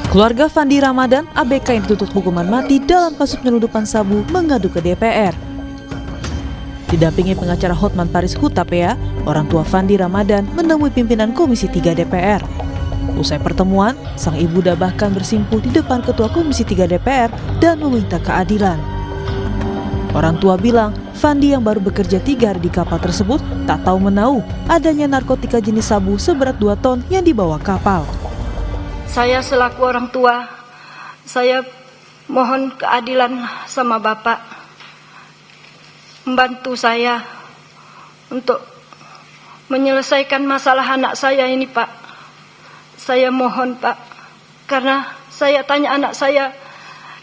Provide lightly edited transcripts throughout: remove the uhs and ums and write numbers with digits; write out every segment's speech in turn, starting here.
Keluarga Fandi Ramadan, ABK yang dituntut hukuman mati dalam kasus penyelundupan sabu, mengadu ke DPR. Didampingi pengacara Hotman Paris Hutapea, orang tua Fandi Ramadan menemui pimpinan Komisi 3 DPR. Usai pertemuan, sang ibunda bahkan bersimpuh di depan Ketua Komisi 3 DPR dan meminta keadilan. Orang tua bilang, Fandi yang baru bekerja 3 hari di kapal tersebut tak tahu menahu adanya narkotika jenis sabu seberat 2 ton yang dibawa kapal. Saya selaku orang tua, saya mohon keadilan sama Bapak. Membantu saya untuk menyelesaikan masalah anak saya ini, Pak. Saya mohon, Pak. Karena saya tanya anak saya,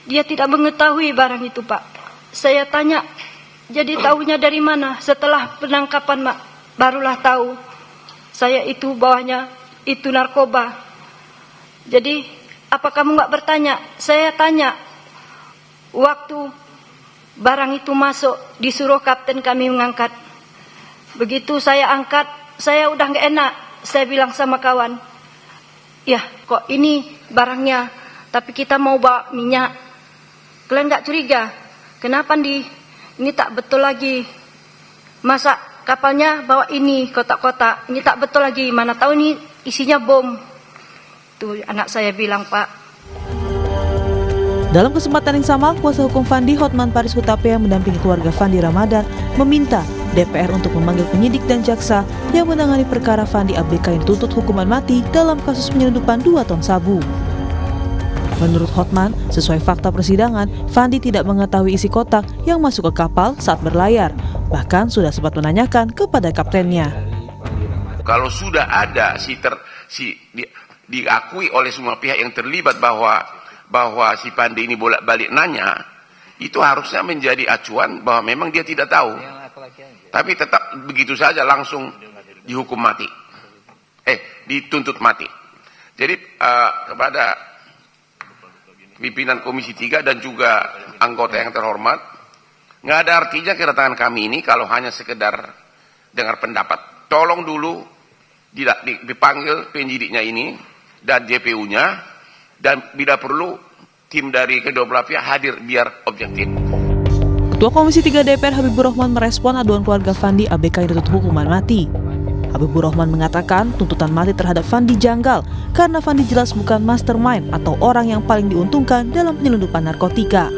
dia tidak mengetahui barang itu, Pak. Saya tanya, jadi tahunya dari mana? Setelah penangkapan, Mak, barulah tahu. Saya itu bawahnya, itu narkoba. Jadi, apa kamu nggak bertanya? Saya tanya, waktu barang itu masuk, disuruh kapten kami mengangkat. Begitu saya angkat, saya udah nggak enak. Saya bilang sama kawan, ya kok ini barangnya, tapi kita mau bawa minyak. Kalian nggak curiga? Kenapa ini tak betul lagi? Masa kapalnya bawa ini kotak-kotak, ini tak betul lagi. Mana tahu ini isinya bom. Itu anak saya bilang, Pak. Dalam kesempatan yang sama, kuasa hukum Fandi Hotman Paris Hutapea mendampingi keluarga Fandi Ramadan meminta DPR untuk memanggil penyidik dan jaksa yang menangani perkara Fandi ABK yang dituntut hukuman mati dalam kasus penyelundupan 2 ton sabu. Menurut Hotman, sesuai fakta persidangan, Fandi tidak mengetahui isi kotak yang masuk ke kapal saat berlayar. Bahkan sudah sempat menanyakan kepada kaptennya. Kalau sudah ada diakui oleh semua pihak yang terlibat bahwa si Fandi ini bolak-balik nanya, itu harusnya menjadi acuan bahwa memang dia tidak tahu. Tapi tetap begitu saja langsung dihukum mati. Dituntut mati. Jadi kepada pimpinan Komisi 3 dan juga anggota yang terhormat, nggak ada artinya kedatangan kami ini kalau hanya sekedar dengar pendapat. Tolong dulu dipanggil penyidiknya ini dan JPU-nya, dan bila perlu tim dari kedua belah pihak hadir biar objektif. Ketua Komisi 3 DPR Habibur Rahman merespon aduan keluarga Fandi ABK yang dituntut hukuman mati. Habibur Rahman mengatakan tuntutan mati terhadap Fandi janggal karena Fandi jelas bukan mastermind atau orang yang paling diuntungkan dalam penyelundupan narkotika.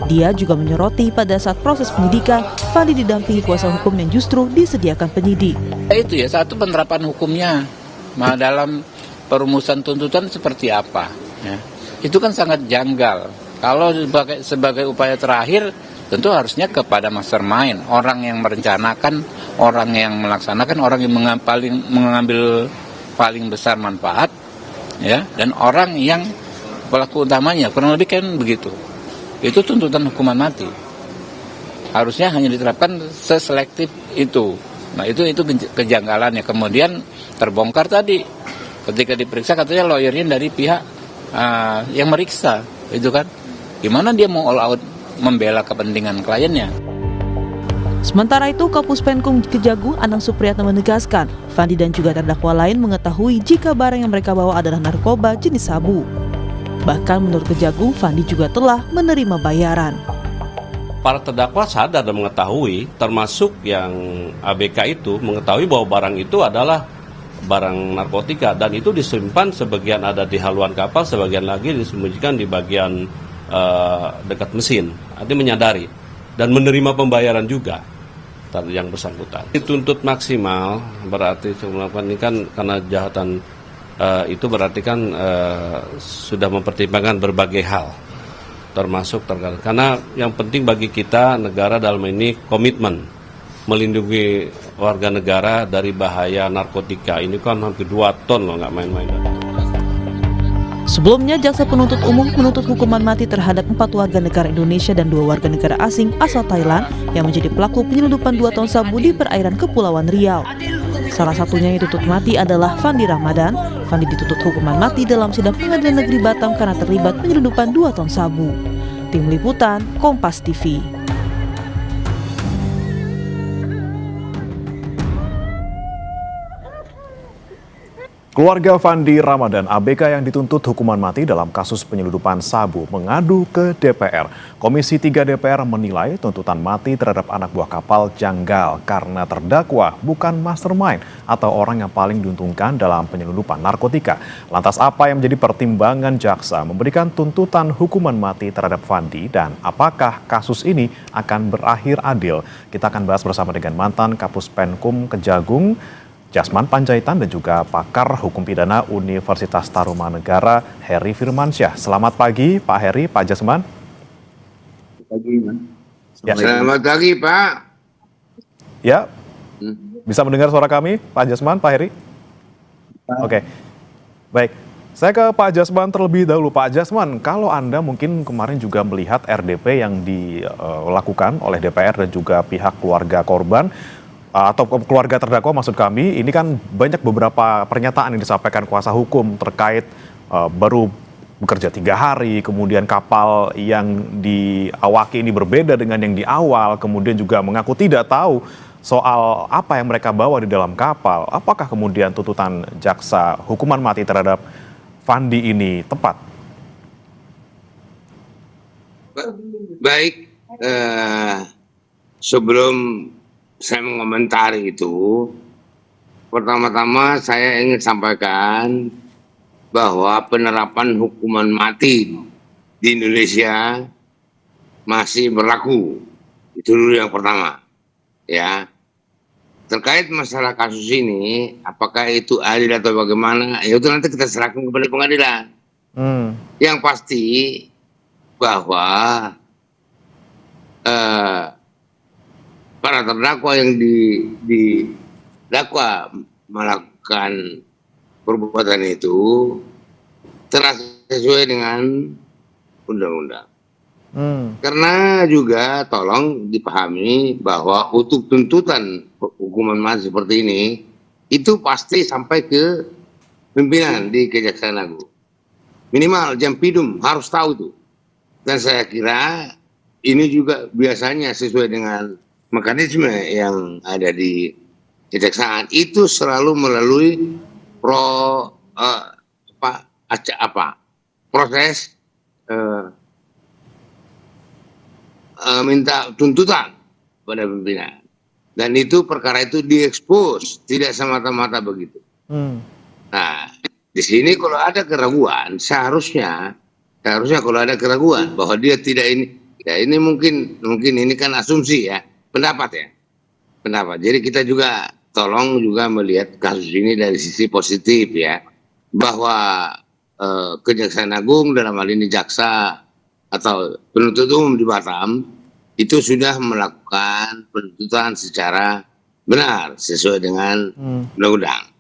Dia juga menyoroti pada saat proses penyidikan, Fandi didampingi kuasa hukum yang justru disediakan penyidik. Itu ya, satu penerapan hukumnya dalam perumusan tuntutan seperti apa. Ya. Itu kan sangat janggal. Kalau sebagai upaya terakhir, tentu harusnya kepada mastermind, orang yang merencanakan, orang yang melaksanakan, orang yang mengambil paling besar manfaat, ya, dan orang yang pelaku utamanya, kurang lebih kan begitu. Itu tuntutan hukuman mati. Harusnya hanya diterapkan seselektif itu. Nah itu kejanggalannya. Kemudian terbongkar tadi, ketika diperiksa katanya lawyernya dari pihak yang meriksa, itu kan. Gimana dia mau all out membela kepentingan kliennya? Sementara itu, Kapus Penkum Kejagung Anang Supriyatna menegaskan, Fandi dan juga terdakwa lain mengetahui jika barang yang mereka bawa adalah narkoba jenis sabu. Bahkan menurut Kejagung, Fandi juga telah menerima bayaran. Para terdakwa sadar dan mengetahui, termasuk yang ABK itu mengetahui bahwa barang itu adalah barang narkotika, dan itu disimpan sebagian ada di haluan kapal, sebagian lagi disembunyikan di bagian dekat mesin. Artinya menyadari dan menerima pembayaran juga yang bersangkutan. Dituntut maksimal berarti melakukan ini kan karena kejahatan itu berarti kan sudah mempertimbangkan berbagai hal, termasuk karena yang penting bagi kita negara dalam ini komitmen melindungi warga negara dari bahaya narkotika. Ini kan hampir 2 ton loh, nggak main-main. Sebelumnya, Jaksa Penuntut Umum menuntut hukuman mati terhadap 4 warga negara Indonesia dan 2 warga negara asing asal Thailand yang menjadi pelaku penyelundupan 2 ton sabu di perairan Kepulauan Riau. Salah satunya yang dituntut mati adalah Fandi Ramadan. Fandi dituntut hukuman mati dalam sidang Pengadilan Negeri Batam karena terlibat penyelundupan 2 ton sabu. Tim Liputan, Kompas TV. Keluarga Fandi Ramadan ABK yang dituntut hukuman mati dalam kasus penyeludupan sabu mengadu ke DPR. Komisi 3 DPR menilai tuntutan mati terhadap anak buah kapal janggal karena terdakwa bukan mastermind atau orang yang paling diuntungkan dalam penyeludupan narkotika. Lantas apa yang menjadi pertimbangan jaksa memberikan tuntutan hukuman mati terhadap Fandi dan apakah kasus ini akan berakhir adil? Kita akan bahas bersama dengan mantan Kapus Penkum Kejagung, Jasman Panjaitan, dan juga pakar hukum pidana Universitas Tarumanegara, Heri Firmansyah. Selamat pagi Pak Heri, Pak Jasman. Selamat pagi Pak. Ya, bisa mendengar suara kami Pak Jasman, Pak Heri? Oke, baik. Saya ke Pak Jasman terlebih dahulu. Pak Jasman, kalau Anda mungkin kemarin juga melihat RDP yang dilakukan oleh DPR dan juga pihak keluarga korban, atau keluarga terdakwa maksud kami, ini kan banyak beberapa pernyataan yang disampaikan kuasa hukum terkait baru bekerja 3 hari, kemudian kapal yang diawaki ini berbeda dengan yang di awal, kemudian juga mengaku tidak tahu soal apa yang mereka bawa di dalam kapal. Apakah kemudian tuntutan jaksa hukuman mati terhadap Fandi ini tepat? Baik, sebelum saya mengomentari itu, pertama-tama saya ingin sampaikan bahwa penerapan hukuman mati di Indonesia masih berlaku. Itu dulu yang pertama. Ya. Terkait masalah kasus ini, apakah itu adil atau bagaimana, ya itu nanti kita serahkan kepada pengadilan. Yang pasti bahwa para terdakwa yang didakwa melakukan perbuatan itu telah sesuai dengan undang-undang. Karena juga tolong dipahami bahwa untuk tuntutan hukuman mati seperti ini itu pasti sampai ke pimpinan di Kejaksaan Agung. Minimal Jampidum harus tahu itu. Dan saya kira ini juga biasanya sesuai dengan mekanisme yang ada di kejaksaan itu selalu melalui proses minta tuntutan pada pimpinan, dan itu perkara itu diekspos, tidak semata-mata begitu. Nah, di sini kalau ada keraguan, seharusnya kalau ada keraguan bahwa dia tidak ini, ya ini mungkin ini kan asumsi ya. Pendapat. Jadi kita juga tolong juga melihat kasus ini dari sisi positif ya, bahwa Kejaksaan Agung dalam hal ini jaksa atau penuntut umum di Batam itu sudah melakukan penuntutan secara benar sesuai dengan undang-undang.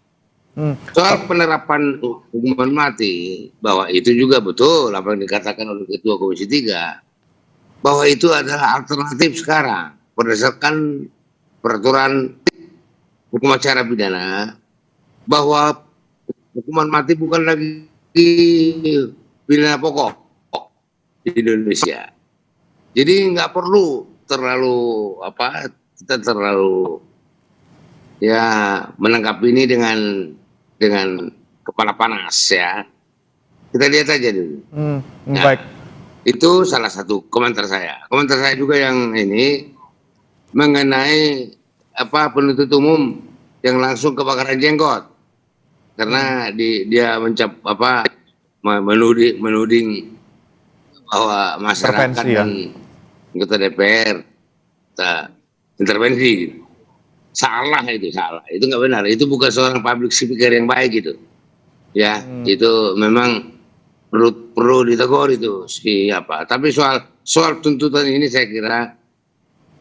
Soal penerapan hukuman mati, bahwa itu juga betul apa yang dikatakan oleh Ketua Komisi 3, bahwa itu adalah alternatif sekarang. Berdasarkan peraturan hukum acara pidana, bahwa hukuman mati bukan lagi pidana pokok di Indonesia. Jadi nggak perlu kita terlalu ya menangkap ini dengan kepala panas ya. Kita lihat aja dulu. Baik. Itu salah satu komentar saya. Komentar saya juga yang ini mengenai penuntut umum yang langsung kebakaran jenggot karena dia menuding bahwa masyarakat dan anggota DPR intervensi. Salah, itu nggak benar, itu bukan seorang public speaker yang baik itu ya. Itu memang perlu ditegur itu siapa. Tapi soal tuntutan ini saya kira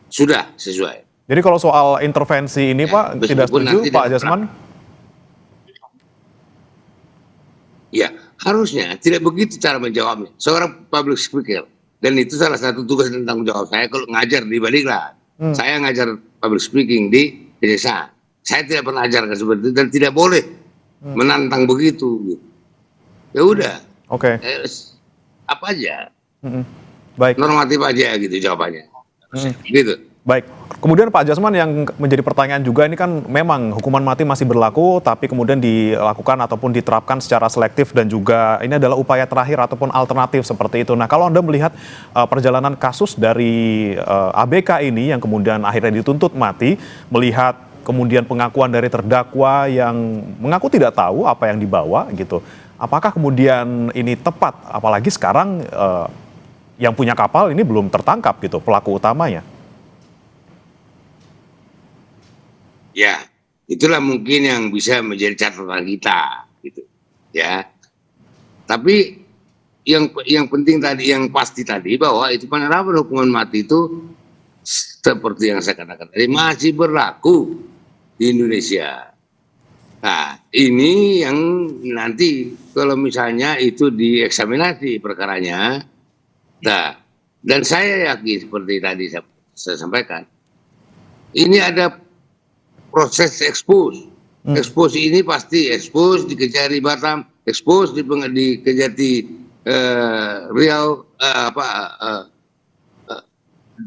sudah sesuai. Jadi kalau soal intervensi ini Pak tidak setuju Pak Jasman? Ya harusnya tidak begitu cara menjawabnya. Seorang public speaker, dan itu salah satu tugas dan tanggung jawab saya kalau ngajar di Baliklah. Saya ngajar public speaking di desa. Saya tidak pernah ajarkan seperti itu dan tidak boleh menantang begitu. Ya udah. Oke. Apa aja. Baik. Normatif aja gitu jawabannya. Gitu. Baik, kemudian Pak Jasman yang menjadi pertanyaan juga ini kan memang hukuman mati masih berlaku tapi kemudian dilakukan ataupun diterapkan secara selektif dan juga ini adalah upaya terakhir ataupun alternatif seperti itu. Nah kalau Anda melihat perjalanan kasus dari ABK ini yang kemudian akhirnya dituntut mati, melihat kemudian pengakuan dari terdakwa yang mengaku tidak tahu apa yang dibawa gitu, apakah kemudian ini tepat? Apalagi sekarang yang punya kapal ini belum tertangkap gitu pelaku utamanya. Ya, itulah mungkin yang bisa menjadi catatan kita, gitu, ya. Tapi yang penting tadi, yang pasti tadi bahwa itu penerapan hukuman mati itu seperti yang saya katakan tadi masih berlaku di Indonesia. Nah, ini yang nanti kalau misalnya itu dieksaminasi perkaranya, nah, dan saya yakin seperti tadi saya sampaikan, ini ada proses expose. Expose ini pasti expose di Kejari Batam, expose di Kejati Riau,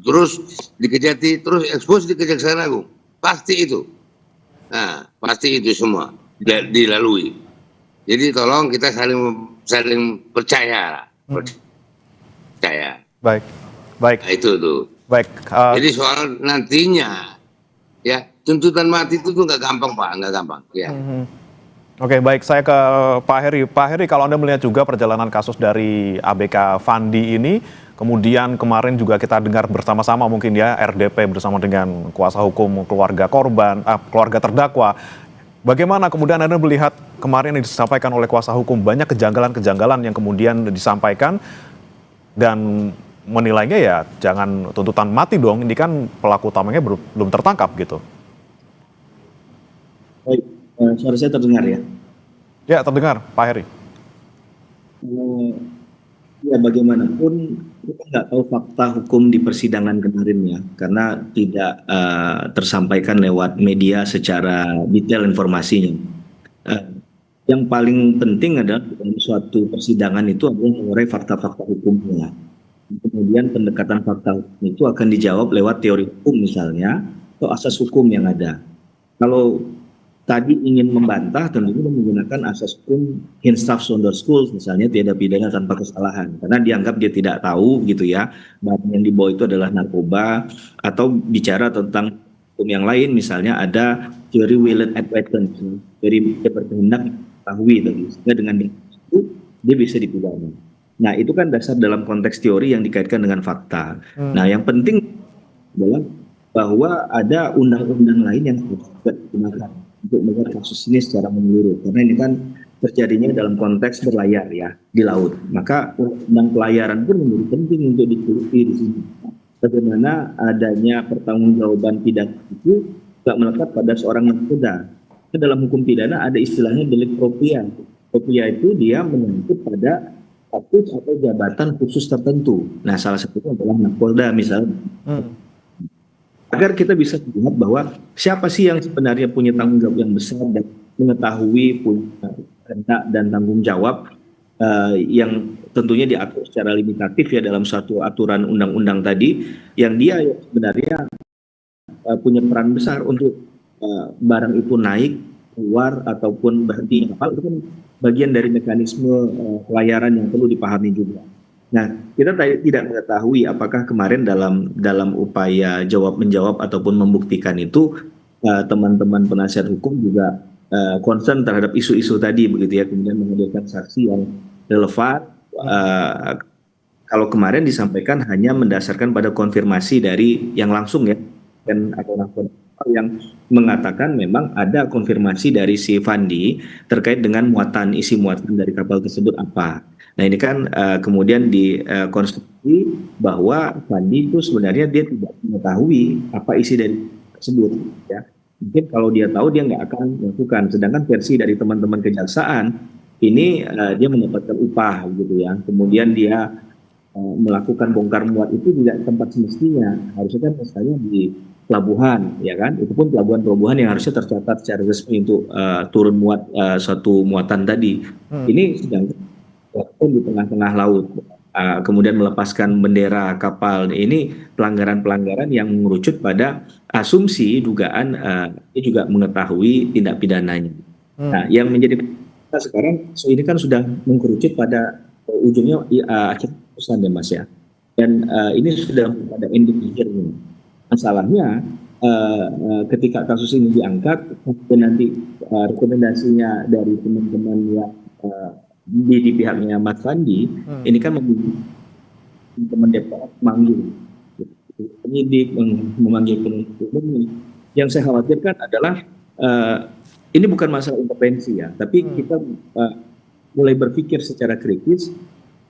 terus di Kejati, terus expose di Kejaksaan Agung. Pasti itu. Nah, pasti itu semua dilalui. Jadi tolong kita saling percaya. Percaya. Baik. Nah, itu tuh. Baik. Jadi soal nantinya, ya, tuntutan mati itu tuh nggak gampang, Pak, nggak gampang. Ya. Oke, baik. Saya ke Pak Heri. Pak Heri, kalau Anda melihat juga perjalanan kasus dari ABK Fandi ini, kemudian kemarin juga kita dengar bersama-sama mungkin ya, RDP bersama dengan kuasa hukum keluarga korban, keluarga terdakwa. Bagaimana kemudian Anda melihat kemarin yang disampaikan oleh kuasa hukum, banyak kejanggalan-kejanggalan yang kemudian disampaikan dan menilainya ya jangan tuntutan mati dong, ini kan pelaku utamanya belum tertangkap gitu. Baik, suara saya terdengar ya? Ya, terdengar, Pak Heri. Ya, bagaimanapun kita nggak tahu fakta hukum di persidangan kemarin ya, karena tidak tersampaikan lewat media secara detail informasinya. Yang paling penting adalah dalam suatu persidangan itu adalah mengurai fakta-fakta hukumnya. Kemudian pendekatan fakta hukum itu akan dijawab lewat teori hukum misalnya, atau asas hukum yang ada. Kalau tadi ingin membantah, tentunya menggunakan asas hukum hinstaf sonder schools, misalnya tiada pidana tanpa kesalahan, karena dianggap dia tidak tahu gitu ya, barang yang dibawa itu adalah narkoba, atau bicara tentang hukum yang lain, misalnya ada teori will and advertence, teori dia berkehendak mengetahui tadi, sehingga dengan itu dia bisa dipidana. Nah itu kan dasar dalam konteks teori yang dikaitkan dengan fakta. Nah yang penting adalah bahwa ada undang-undang lain yang harus digunakan untuk melihat kasus ini secara menyeluruh, karena ini kan terjadinya dalam konteks berlayar ya di laut, maka undang pelayaran pun menjadi penting untuk diteliti di sini. Bagaimana adanya pertanggungjawaban pidana itu tidak melekat pada seorang nakoda. Dalam hukum pidana ada istilahnya delik propria. Propria itu dia menyangkut pada status atau jabatan khusus tertentu. Nah salah satunya adalah nakoda misalnya. Agar kita bisa melihat bahwa siapa sih yang sebenarnya punya tanggung jawab yang besar dan mengetahui punya kehendak dan tanggung jawab yang tentunya diatur secara limitatif ya dalam suatu aturan undang-undang tadi, yang dia sebenarnya punya peran besar untuk barang itu naik, keluar ataupun berhenti kapal, itu kan bagian dari mekanisme pelayaran yang perlu dipahami juga. Nah, kita tidak mengetahui apakah kemarin dalam upaya jawab-menjawab ataupun membuktikan itu teman-teman penasihat hukum juga concern terhadap isu-isu tadi begitu ya, kemudian menghadirkan saksi yang relevan. Kalau kemarin disampaikan hanya mendasarkan pada konfirmasi dari yang langsung ya, dan atau yang mengatakan memang ada konfirmasi dari si Fandi terkait dengan isi muatan dari kapal tersebut apa. Nah ini kan kemudian dikonstruksi bahwa Fandi itu sebenarnya dia tidak mengetahui apa isi dari tersebut. Ya. Mungkin kalau dia tahu dia nggak akan melakukan. Sedangkan versi dari teman-teman kejaksaan ini dia mendapatkan upah gitu ya. Kemudian dia melakukan bongkar muat itu tidak tempat semestinya. Harusnya kan misalnya di pelabuhan, ya kan? Itu pun pelabuhan yang harusnya tercatat secara resmi untuk turun muat suatu muatan tadi. Ini sedang di tengah-tengah laut. kemudian melepaskan bendera kapal. Ini pelanggaran-pelanggaran yang mengerucut pada asumsi dugaan ini juga mengetahui tindak pidananya. Nah, yang menjadi kita sekarang ini kan sudah mengerucut pada ujungnya akhir putusan ya Mas ya. Dan ini sudah pada ending akhirnya. Masalahnya ketika kasus ini diangkat dan nanti rekomendasinya dari teman-teman yang di pihaknya Mas Fandi, ini kan teman DPR memanggil penyidik, memanggil penuntut umum. Yang saya khawatirkan adalah ini bukan masalah intervensi ya, tapi kita mulai berpikir secara kritis,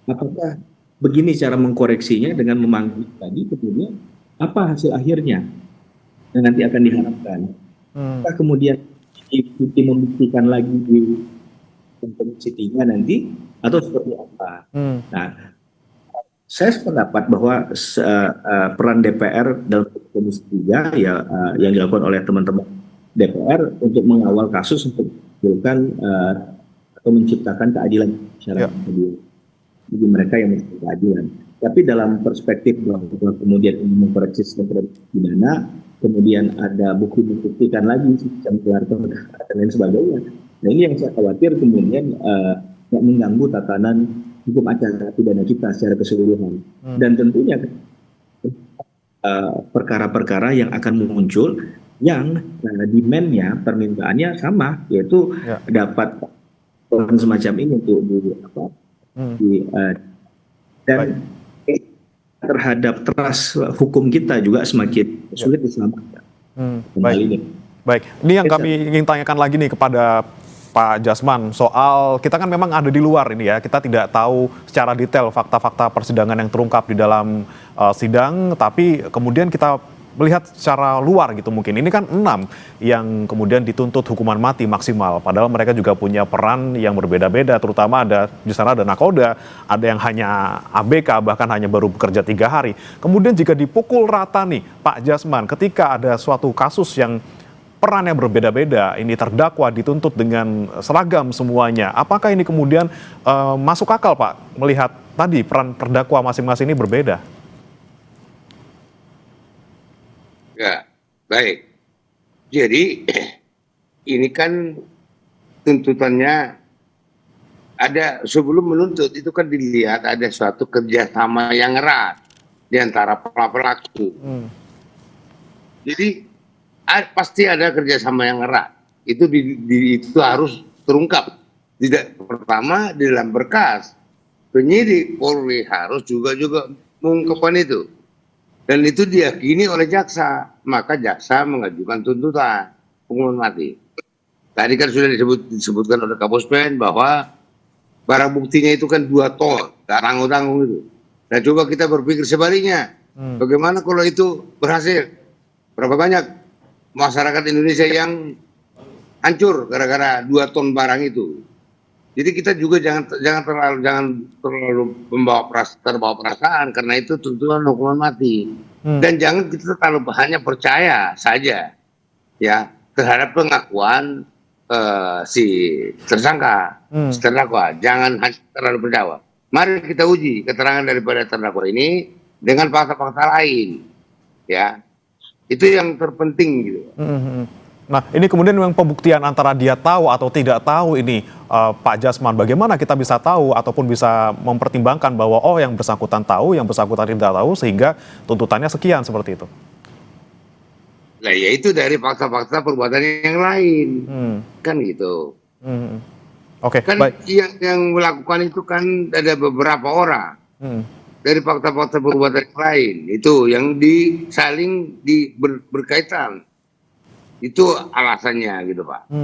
apakah begini cara mengkoreksinya dengan memanggil tadi, kemudian apa hasil akhirnya yang nanti akan diharapkan? Apakah kemudian diikuti membuktikan lagi di Komisi 3 nanti atau seperti apa? Nah, saya sependapat bahwa peran DPR dalam Komisi 3 ya yang dilakukan oleh teman-teman DPR untuk mengawal kasus untuk menghasilkan atau menciptakan keadilan masyarakat bagi mereka yang mencari keadilan. Tapi dalam perspektif bahwa kemudian ini mengkoreksi sistem pidana, kemudian ada bukti membuktikan lagi sistem gelar perkara dan lain sebagainya. Nah, ini yang saya khawatir kemudian mengganggu tatanan hukum acara pidana kita secara keseluruhan. Dan tentunya perkara-perkara yang akan muncul yang demand-nya, permintaannya sama, yaitu dapat semacam ini untuk dan terhadap trust hukum kita juga semakin sulit diselamatkan. Baik, ini yang kami ingin tanyakan lagi nih kepada Pak Jasman, soal kita kan memang ada di luar ini ya, kita tidak tahu secara detail fakta-fakta persidangan yang terungkap di dalam sidang, tapi kemudian kita melihat secara luar gitu mungkin. Ini kan 6 yang kemudian dituntut hukuman mati maksimal, padahal mereka juga punya peran yang berbeda-beda, terutama di sana ada nakoda, ada yang hanya ABK, bahkan hanya baru bekerja 3 hari. Kemudian jika dipukul rata nih, Pak Jasman, ketika ada suatu kasus yang peran yang berbeda-beda, ini terdakwa dituntut dengan seragam semuanya. Apakah ini kemudian masuk akal, Pak, melihat tadi peran terdakwa masing-masing ini berbeda? Ya, baik. Jadi ini kan tuntutannya ada sebelum menuntut itu kan dilihat ada suatu kerjasama yang erat di antara pelaku. Jadi pasti ada kerjasama yang erat. Itu itu harus terungkap. Tidak pertama di dalam berkas penyidik Polri harus juga mengungkapkan itu. Dan itu diyakini oleh jaksa, maka jaksa mengajukan tuntutan hukuman mati. Tadi kan sudah disebutkan oleh Kapuspen bahwa barang buktinya itu kan 2 ton, gak tanggung-tanggung itu. Dan coba kita berpikir sebaliknya, bagaimana kalau itu berhasil? Berapa banyak masyarakat Indonesia yang hancur gara-gara 2 ton barang itu? Jadi kita juga jangan terlalu terbawa perasaan karena itu tuntutan hukuman mati. Dan jangan kita terlalu hanya percaya saja ya terhadap pengakuan si tersangka, terdakwa. Jangan hanya terlalu percaya. Mari kita uji keterangan daripada terdakwa ini dengan fakta-fakta lain. Ya. Itu yang terpenting gitu. Nah, ini kemudian memang pembuktian antara dia tahu atau tidak tahu ini, Pak Jasman. Bagaimana kita bisa tahu ataupun bisa mempertimbangkan bahwa yang bersangkutan tahu, yang bersangkutan tidak tahu, sehingga tuntutannya sekian seperti itu? Nah, ya itu dari fakta-fakta perbuatan yang lain, kan gitu. Oke, kan baik. Yang melakukan itu kan ada beberapa orang. Dari fakta-fakta perbuatan yang lain itu yang saling berkaitan. Itu alasannya gitu Pak.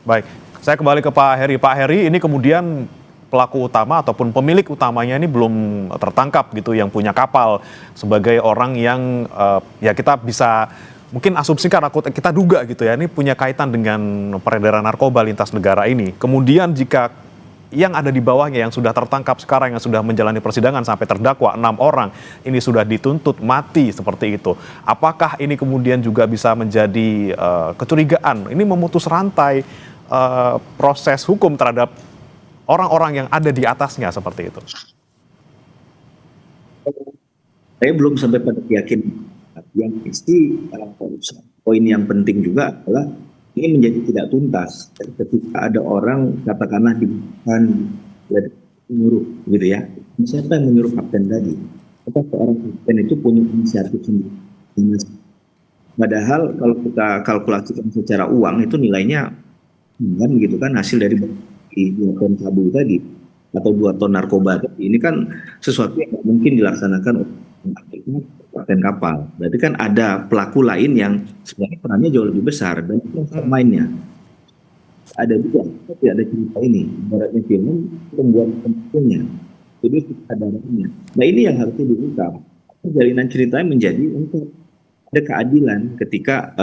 Baik, saya kembali ke Pak Heri. Pak Heri, ini kemudian pelaku utama ataupun pemilik utamanya ini belum tertangkap gitu, yang punya kapal, sebagai orang yang ya kita bisa mungkin asumsikan, kita duga gitu ya, ini punya kaitan dengan peredaran narkoba lintas negara ini. Kemudian jika yang ada di bawahnya yang sudah tertangkap sekarang, yang sudah menjalani persidangan sampai terdakwa 6 orang, ini sudah dituntut mati seperti itu. Apakah ini kemudian juga bisa menjadi kecurigaan? Ini memutus rantai proses hukum terhadap orang-orang yang ada di atasnya seperti itu. Saya belum sampai pada keyakinan. Yang pasti poin yang penting juga adalah ini menjadi tidak tuntas ketika ada orang katakanlah dibutuhkan menyuruh gitu ya. Siapa yang menyuruh kapten tadi? Apakah seorang kapten itu punya inisiatif sendiri? Padahal kalau kita kalkulasikan secara uang itu nilainya kan gitu kan, hasil dari 2 ton sabu tadi atau 2 ton narkoba tadi, ini kan sesuatu yang mungkin dilaksanakan oleh kapten kapal. Berarti kan ada pelaku lain yang sebenarnya perannya jauh lebih besar dan itu yang mainnya. Ada juga, tapi ada cerita ini, ibaratnya film pembuat pentingnya, jadi kesadarannya. Nah ini yang harusnya diungkap. Jalinan ceritanya menjadi untuk ada keadilan ketika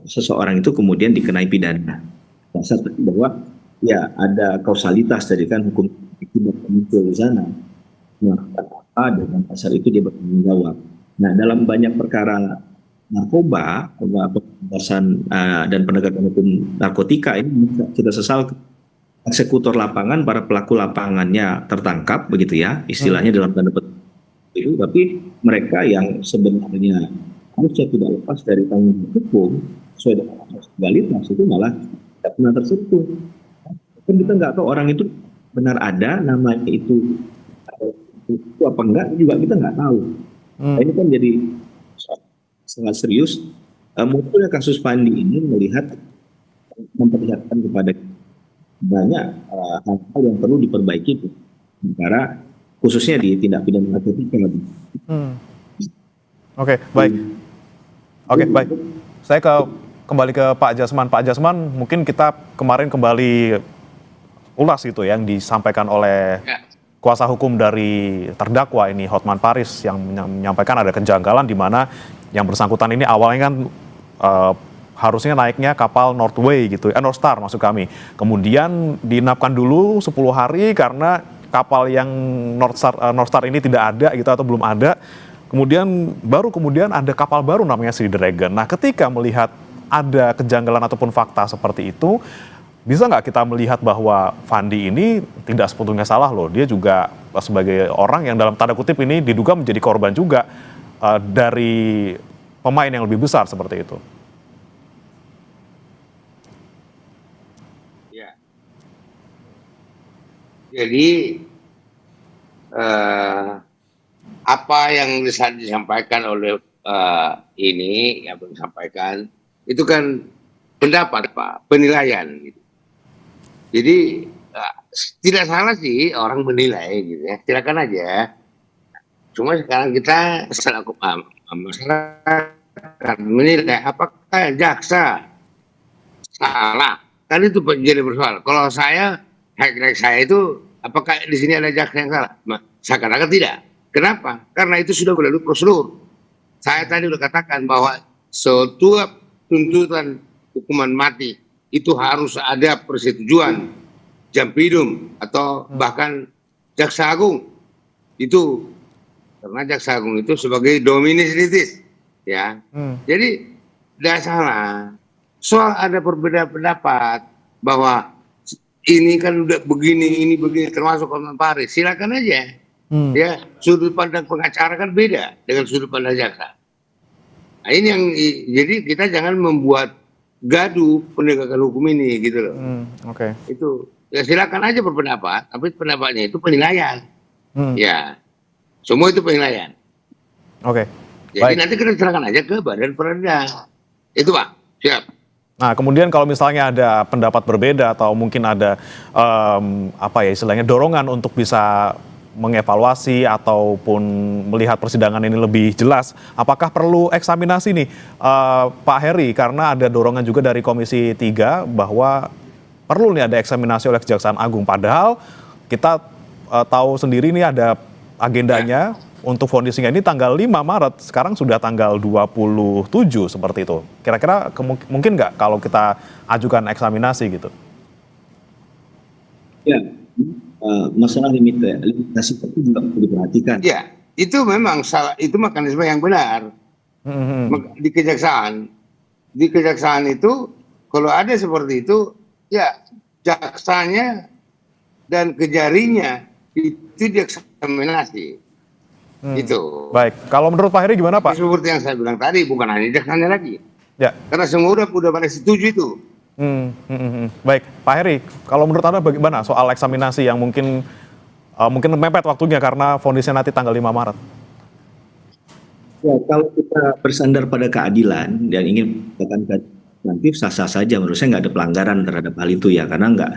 seseorang itu kemudian dikenai pidana. Dasar bahwa ya ada kausalitas tadi kan, hukum itu muncul di sana. Melakukan apa dengan pasal itu dia bertanggung jawab. Nah dalam banyak perkara narkoba, pemberantasan dan penegakan hukum narkotika ini kita sesal eksekutor lapangan, para pelaku lapangannya tertangkap begitu ya, istilahnya dalam tanda petik itu, tapi mereka yang sebenarnya harusnya tidak lepas dari tanggung jawab hukum sesuai dengan asas legalitas itu malah tidak pernah tersentuh. Kan kita nggak tahu orang itu benar ada namanya itu apa enggak juga kita nggak tahu. Nah, ini kan jadi sangat serius. Munculnya kasus Pandi ini memperlihatkan kepada banyak hal-hal yang perlu diperbaiki negara, khususnya di tindak pidana narkotika. Oke, baik. Oke, baik. Saya kembali ke Pak Jasman. Pak Jasman, mungkin kita kemarin kembali ulas gitu yang disampaikan oleh kuasa hukum dari terdakwa ini, Hotman Paris, yang menyampaikan ada kejanggalan di mana yang bersangkutan ini awalnya kan harusnya naiknya kapal Northway gitu, North Star maksud kami. Kemudian diinapkan dulu 10 hari karena kapal yang North Star ini tidak ada gitu atau belum ada. Kemudian ada kapal baru namanya Sea Dragon. Nah, ketika melihat ada kejanggalan ataupun fakta seperti itu, bisa nggak kita melihat bahwa Fandi ini tidak sepenuhnya salah loh. Dia juga sebagai orang yang dalam tanda kutip ini diduga menjadi korban juga dari pemain yang lebih besar seperti itu. Ya. Jadi apa yang disampaikan oleh ini yang disampaikan itu kan pendapat Pak, penilaian gitu. Jadi tidak salah sih orang menilai gitu ya, silakan aja. Cuma sekarang kita selaku masyarakat menilai apakah jaksa salah, kan itu jadi persoalan. Kalau saya itu apakah di sini ada jaksa yang salah? Saya katakan tidak. Kenapa? Karena itu sudah melalui prosedur. Saya tadi sudah katakan bahwa setiap tuntutan hukuman mati itu harus ada persetujuan Jampidum atau bahkan Jaksa Agung. Itu karena Jaksa Agung itu sebagai dominis litis, ya. Jadi tidak salah. Soal ada perbedaan pendapat bahwa ini kan udah begini, ini begini, termasuk Hotman Paris, silakan aja. Ya, sudut pandang pengacara kan beda dengan sudut pandang jaksa. Nah, ini yang jadi kita jangan membuat gaduh penegakan hukum ini gitu loh. Oke. Itu ya silakan aja berpendapat, tapi pendapatnya itu penilaian. Ya, semua itu penilaian. Oke. Jadi baik. nanti kita serahkan aja ke Badan Peradilan. Itu Pak, siap. Nah, kemudian kalau misalnya ada pendapat berbeda atau mungkin ada istilahnya dorongan untuk bisa mengevaluasi ataupun melihat persidangan ini lebih jelas, apakah perlu eksaminasi nih Pak Heri, karena ada dorongan juga dari Komisi 3 bahwa perlu nih ada eksaminasi oleh Kejaksaan Agung, padahal kita tahu sendiri nih ada agendanya untuk vonisnya ini tanggal 5 Maret, sekarang sudah tanggal 27 seperti itu. Kira-kira mungkin nggak kalau kita ajukan eksaminasi gitu? Ya. Masalah limitasi itu juga perlu diperhatikan. Ya, itu memang salah, itu mekanisme yang benar. Di kejaksaan itu kalau ada seperti itu, ya jaksanya dan kejarinya itu dieksaminasi. Itu. Baik, kalau menurut Pak Heri gimana Pak? Seperti yang saya bilang tadi, bukan hanya jaksanya lagi. Ya. Karena semua udah pada setuju itu. Baik, Pak Heri, kalau menurut Anda bagaimana soal eksaminasi yang mungkin mepet waktunya karena vonisnya nanti tanggal 5 Maret? Ya, kalau kita bersandar pada keadilan dan ingin mendapatkan nanti sah-sah saja, menurut saya nggak ada pelanggaran terhadap hal itu ya, karena nggak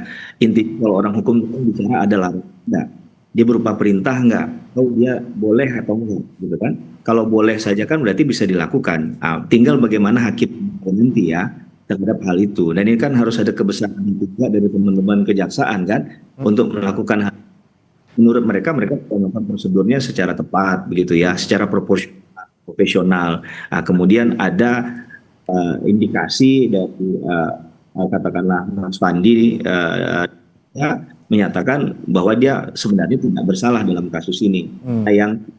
inti kalau orang hukum itu bicara adalah nggak dia berupa perintah nggak, dia boleh atau enggak gitu kan. Kalau boleh saja kan berarti bisa dilakukan. Tinggal bagaimana hakim nanti ya terhadap hal itu. Dan ini kan harus ada kebesaran juga dari teman-teman kejaksaan kan untuk melakukan hal. Menurut mereka melakukan prosedurnya secara tepat begitu ya, secara profesional. Kemudian ada indikasi dari katakanlah Mas Fandi ya, menyatakan bahwa dia sebenarnya tidak bersalah dalam kasus ini. Yang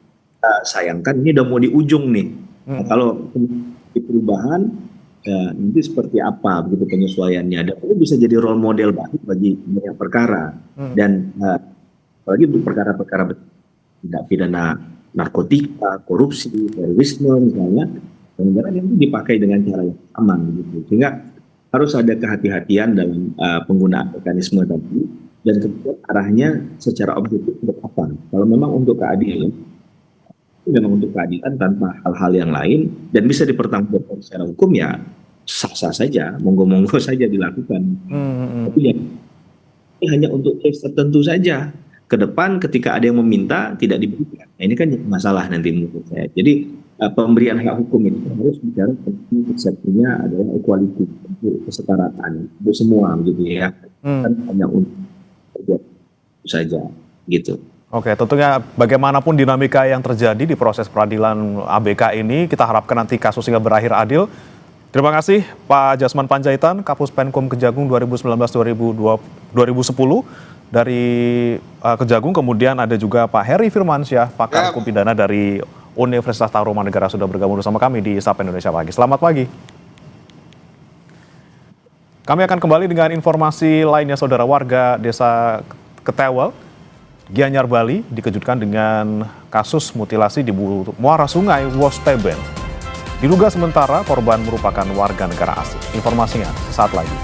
sayangkan ini udah mau di ujung nih. Kalau di perubahan nanti seperti apa begitu penyesuaiannya. Dan itu bisa jadi role model baik bagi banyak perkara. Dan apalagi untuk perkara-perkara tindak pidana narkotika, korupsi, terorisme misalnya, pelanggaran itu dipakai dengan cara yang aman gitu. Sehingga harus ada kehati-hatian dalam penggunaan mekanisme tadi, dan kemudian arahnya secara objektif untuk apa. Kalau memang untuk keadilan, itu memang untuk keadilan tanpa hal-hal yang lain dan bisa dipertanggungjawabkan secara hukum ya sah-sah saja, monggo-monggo saja dilakukan. Tapi ya ini hanya untuk case tertentu saja. Ke depan ketika ada yang meminta tidak diberikan. Nah, ini kan masalah nanti menurut saya. Jadi pemberian hak hukum itu harus bicara tentang konsepnya adalah equality, kesetaraan untuk semua gitu ya. Kan hanya untuk saja gitu. Oke, tentunya bagaimanapun dinamika yang terjadi di proses peradilan ABK ini, kita harapkan nanti kasusnya berakhir adil. Terima kasih Pak Jasman Panjaitan, Kapus Penkum Kejagung 2019-2010 dari Kejagung. Kemudian ada juga Pak Heri Firmansyah, pakar hukum pidana dari Universitas Tarumanegara sudah bergabung bersama kami di Sapa Indonesia Pagi. Selamat pagi. Kami akan kembali dengan informasi lainnya. Saudara, warga desa Ketewel, Gianyar, Bali dikejutkan dengan kasus mutilasi di muara sungai Wosteben. Diduga sementara korban merupakan warga negara asing. Informasinya saat lagi.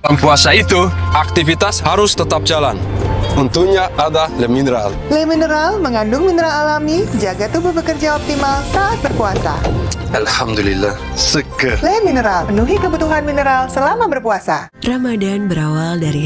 Dalam puasa itu, aktivitas harus tetap jalan. Untungnya ada Le Mineral. Le Mineral mengandung mineral alami, jaga tubuh bekerja optimal saat berpuasa. Alhamdulillah, seger. Le Mineral, penuhi kebutuhan mineral selama berpuasa. Ramadan berawal dari